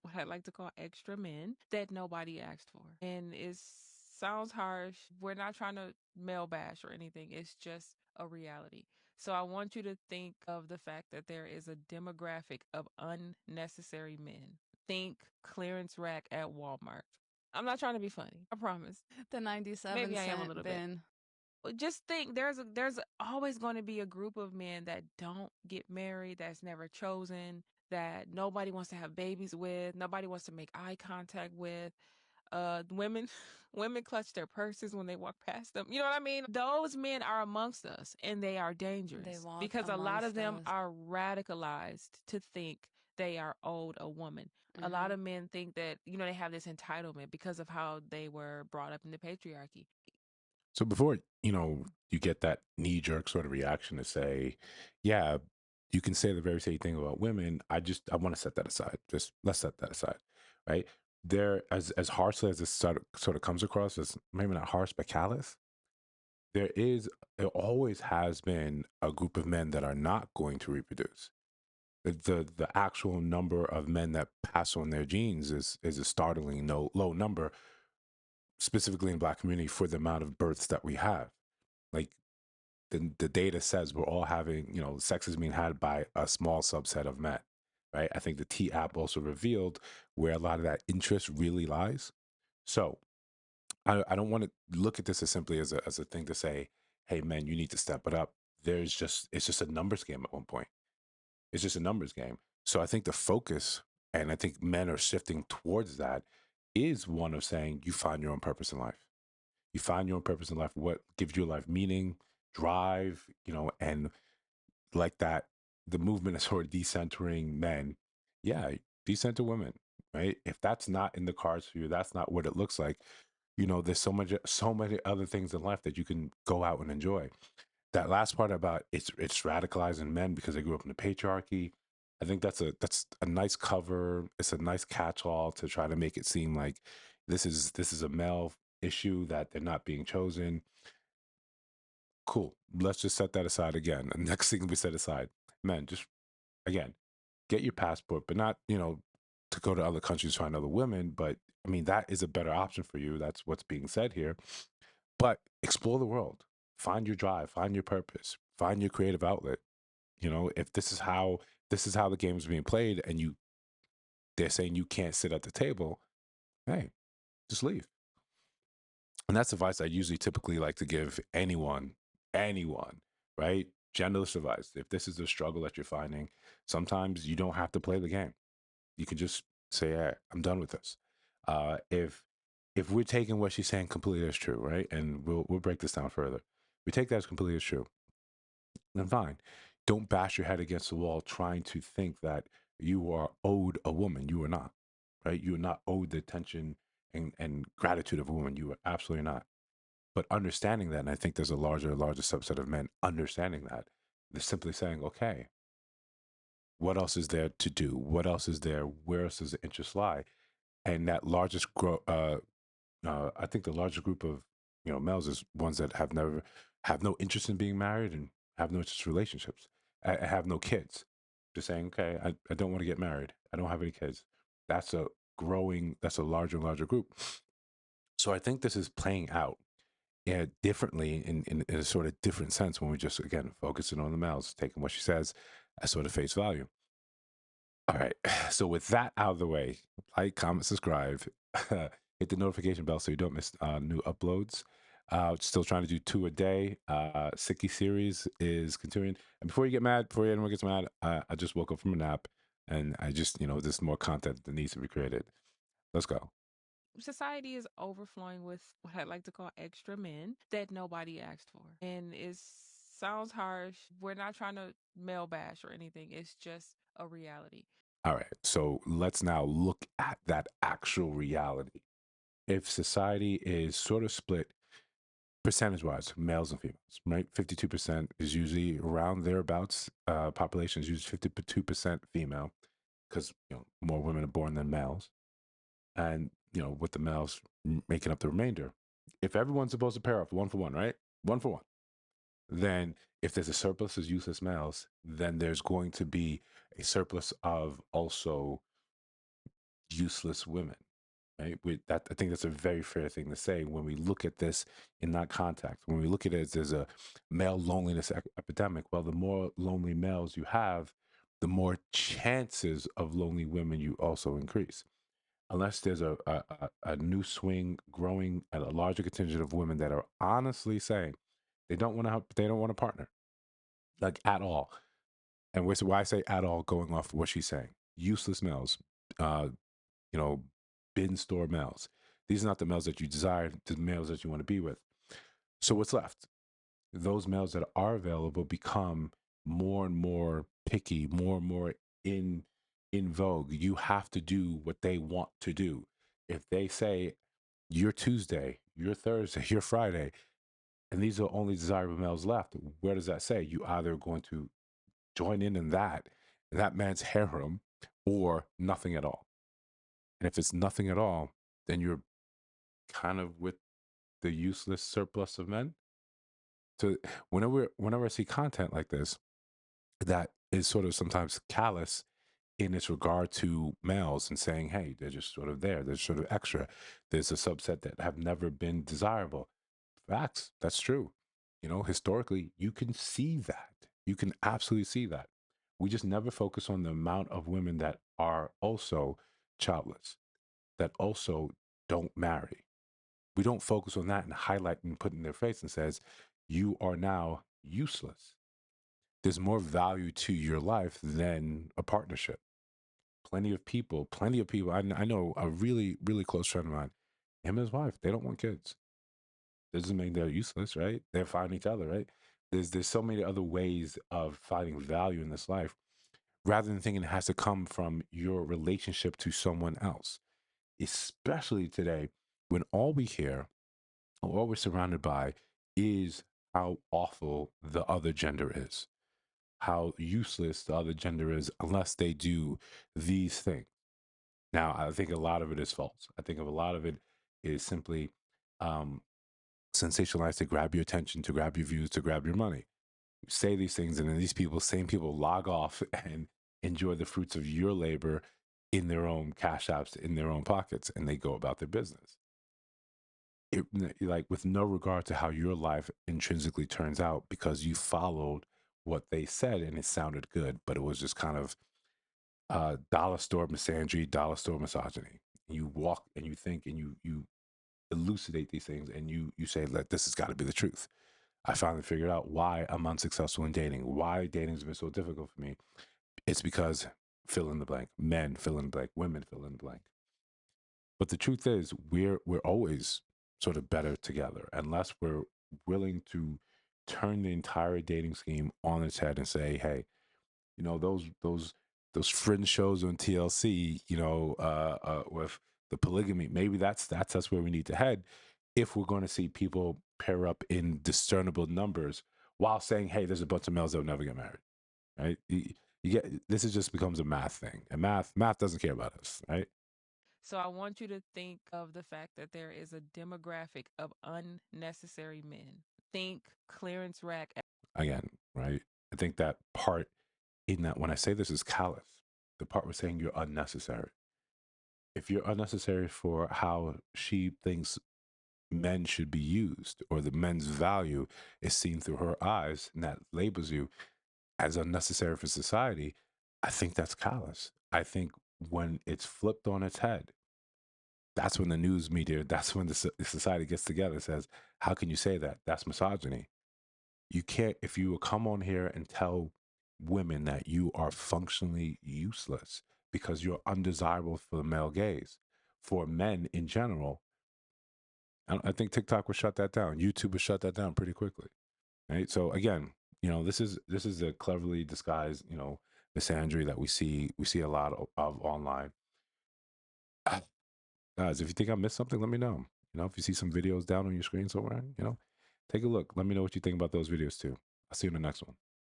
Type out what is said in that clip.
what I like to call extra men that nobody asked for. And it sounds harsh. We're not trying to male bash or anything, it's just a reality. So I want you to think of the fact that there is a demographic of unnecessary men. Think clearance rack at Walmart. I'm not trying to be funny, I promise. The 97 Maybe I am a cent little bit. bin. Just think there's always going to be a group of men that don't get married, that's never chosen, that nobody wants to have babies with, nobody wants to make eye contact with. Women women clutch their purses when they walk past them. You know what I mean? Those men are amongst us and they are They dangerous walk because a lot of amongst them us. are radicalized to think they are owed a woman. A lot Hmm. of men think that, they have this entitlement because of how they were brought up in the patriarchy. So before, you get that knee jerk sort of reaction to say, yeah, you can say the very same thing about women. I want to set that aside. Just let's set that aside. Right. There, as harshly as this sort of comes across as maybe not harsh, but callous, there always has been a group of men that are not going to reproduce. The actual number of men that pass on their genes is a startling low number, specifically in Black community for the amount of births that we have. Like the data says we're all having, sex is being had by a small subset of men, right? I think the T app also revealed where a lot of that interest really lies. So I don't want to look at this as simply as a thing to say, hey, men, you need to step it up. It's just a numbers game at one point. It's just a numbers game. So I think the focus, and I think men are shifting towards that, is one of saying you find your own purpose in life. You find your own purpose in life, what gives your life meaning, drive, and like that, the movement is sort of decentering men. Yeah, decenter women, right? If that's not in the cards for you, that's not what it looks like. There's so many other things in life that you can go out and enjoy. That last part about it's radicalizing men because they grew up in the patriarchy. I think that's a nice cover. It's a nice catch-all to try to make it seem like this is a male issue that they're not being chosen. Cool. Let's just set that aside again. And next thing we set aside, men, just again, get your passport, but not, to go to other countries to find other women. But I mean, that is a better option for you. That's what's being said here. But explore the world, find your drive, find your purpose, find your creative outlet. If this is how the game is being played, and they're saying you can't sit at the table, hey, just leave. And that's advice I usually typically like to give anyone, right? Genderless advice. If this is a struggle that you're finding, sometimes you don't have to play the game. You can just say, "Hey, I'm done with this." If we're taking what she's saying completely as true, right? And we'll break this down further. We take that as completely as true, then fine. Don't bash your head against the wall trying to think that you are owed a woman. You are not, right? You are not owed the attention and gratitude of a woman. You are absolutely not. But understanding that, and I think there's a larger subset of men understanding that, they're simply saying, okay, what else is there to do? What else is there? Where else does the interest lie? And that I think the largest group of males is ones that have no interest in being married and have no interest in relationships. I have no kids. Just saying, okay, I don't want to get married. I don't have any kids. That's a larger and larger group. So I think this is playing out, yeah, differently in a sort of different sense when we just again focusing on the males, taking what she says as sort of face value. All right. So with that out of the way, like, comment, subscribe, hit the notification bell so you don't miss new uploads. Still trying to do 2 a day. Sicky series is continuing. And before anyone gets mad, I just woke up from a nap, and I just, there's more content that needs to be created. Let's go. Society is overflowing with what I like to call extra men that nobody asked for. And it sounds harsh. We're not trying to male bash or anything, it's just a reality. All right. So let's now look at that actual reality. If society is sort of split percentage wise, males and females, right? 52% is usually around thereabouts. Population is usually 52% female because, more women are born than males. And, with the males making up the remainder. If everyone's supposed to pair up 1 for 1, right? 1 for 1. Then if there's a surplus of useless males, then there's going to be a surplus of also useless women, right? That I think that's a very fair thing to say when we look at this in that context. When we look at it as there's a male loneliness epidemic, well, the more lonely males you have, the more chances of lonely women you also increase. Unless there's a new swing growing at a larger contingent of women that are honestly saying they don't want to help, they don't want a partner, like at all. And why I say at all, going off of what she's saying, useless males, uh, you know, bin store males. These are not the males that you desire, the males that you want to be with. So what's left? Those males that are available become more and more picky, more and more in in vogue. You have to do what they want to do. If they say you're Tuesday, you're Thursday, you're Friday, and these are only desirable males left, where does that say? You either going to join in that man's harem, or nothing at all. And if it's nothing at all, then you're kind of with the useless surplus of men. So whenever I see content like this that is sort of sometimes callous in its regard to males and saying, hey, they're just sort of there, they're sort of extra. There's a subset that have never been desirable. Facts, that's true. Historically, you can see that. You can absolutely see that. We just never focus on the amount of women that are also childless, that also don't marry. We don't focus on that and highlight and put in their face and says, you are now useless. There's more value to your life than a partnership. Plenty of people. I know a really, really close friend of mine, him and his wife, they don't want kids. That doesn't mean they're useless, right? They're finding each other, right? There's so many other ways of finding value in this life rather than thinking it has to come from your relationship to someone else, especially today when all we hear or all we're surrounded by is how awful the other gender is, how useless the other gender is unless they do these things. Now, I think a lot of it is false. I think of a lot of it is simply um, sensationalized to grab your attention, to grab your views, to grab your money. You say these things, and then same people log off and enjoy the fruits of your labor in their own cash apps, in their own pockets, and they go about their business. Like with no regard to how your life intrinsically turns out because you followed what they said and it sounded good, but it was just kind of dollar store misandry, dollar store misogyny. You walk and you think and you elucidate these things and you say, "Let this has got to be the truth." I finally figured out why I'm unsuccessful in dating, why dating's been so difficult for me. It's because fill in the blank, men fill in the blank, women fill in the blank. But the truth is, we're always sort of better together unless we're willing to turn the entire dating scheme on its head and say, "Hey, those fringe shows on TLC, with the polygamy, maybe that's us where we need to head if we're going to see people pair up in discernible numbers while saying, hey, there's a bunch of males that will never get married, right? You get this is just becomes a math thing, and math doesn't care about us, right? So I want you to think of the fact that there is a demographic of unnecessary men. Think clearance rack. Again, right? I think that part in that when I say this is callous, the part we're saying you're unnecessary. If you're unnecessary for how she thinks men should be used or the men's value is seen through her eyes and that labels you as unnecessary for society, I think that's callous. I think when it's flipped on its head, that's when the news media, that's when the society gets together and says, how can you say that? That's misogyny. You can't, if you will come on here and tell women that you are functionally useless because you're undesirable for the male gaze, for men in general, I think TikTok would shut that down. YouTube would shut that down pretty quickly, right? So again, this is a cleverly disguised, misandry that we see a lot of online. Guys, if you think I missed something, let me know. If you see some videos down on your screen somewhere, take a look. Let me know what you think about those videos too. I'll see you in the next one.